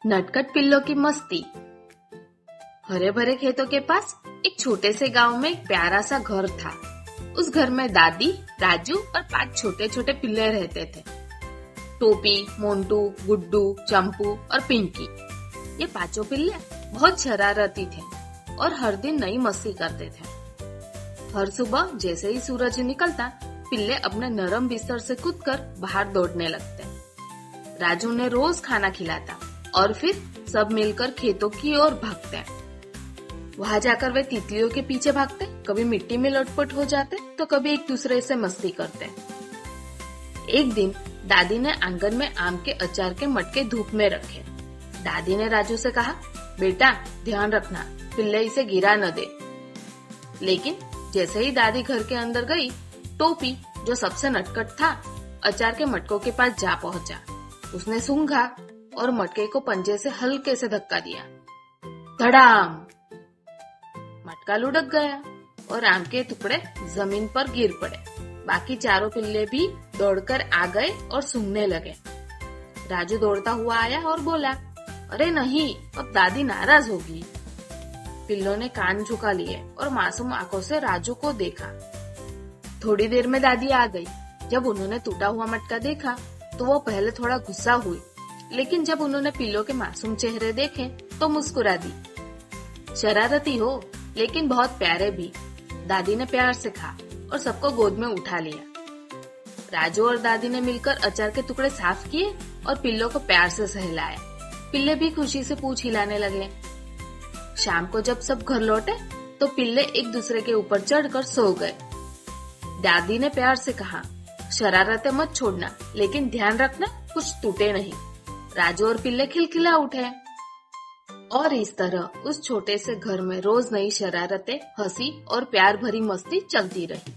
नटखट पिल्लों की मस्ती। हरे भरे खेतों के पास एक छोटे से गांव में एक प्यारा सा घर था। उस घर में दादी, राजू और 5 छोटे छोटे पिल्ले रहते थे। टोपी, मोंटू, गुड्डू, चंपू और पिंकी। ये 5 पिल्ले बहुत शरारती थे और हर दिन नई मस्ती करते थे। हर सुबह जैसे ही सूरज निकलता, पिल्ले अपने नरम बिस्तर से कूदकर बाहर दौड़ने लगते। राजू ने रोज खाना खिलाता और फिर सब मिलकर खेतों की ओर भागते। वहां जाकर वे तितलियों के पीछे भागते, कभी मिट्टी में लटपट हो जाते तो कभी एक दूसरे से मस्ती करते। एक दिन दादी ने आंगन में आम के अचार के मटके धूप में रखे। दादी ने राजू से कहा, बेटा ध्यान रखना, पिल्ले इसे गिरा न दे। लेकिन जैसे ही दादी घर के अंदर गई, टोपी जो सबसे नटखट था, अचार के मटकों के पास जा पहुंचा। उसने सूंघा और मटके को पंजे से हल्के से धक्का दिया। धड़ाम! मटका लुढ़क गया और आम के टुकड़े जमीन पर गिर पड़े। बाकी 4 पिल्ले भी दौड़कर आ गए और सूंघने लगे। राजू दौड़ता हुआ आया और बोला, अरे नहीं, अब दादी नाराज होगी। पिल्लों ने कान झुका लिए और मासूम आंखों से राजू को देखा। थोड़ी देर में दादी आ गई। जब उन्होंने टूटा हुआ मटका देखा तो वो पहले थोड़ा गुस्सा हुई, लेकिन जब उन्होंने पिल्लों के मासूम चेहरे देखे तो मुस्कुरा दी। शरारती हो लेकिन बहुत प्यारे भी, दादी ने प्यार से कहा और सबको गोद में उठा लिया। राजू और दादी ने मिलकर अचार के टुकड़े साफ किए और पिल्लों को प्यार से सहलाया। पिल्ले भी खुशी से पूंछ हिलाने लगे। शाम को जब सब घर लौटे तो पिल्ले एक दूसरे के ऊपर चढ़कर सो गए। दादी ने प्यार से कहा, शरारतें मत छोड़ना, लेकिन ध्यान रखना कुछ टूटे नहीं। राजू और पिल्ले खिलखिला उठे और इस तरह उस छोटे से घर में रोज नई शरारतें, हंसी और प्यार भरी मस्ती चलती रही।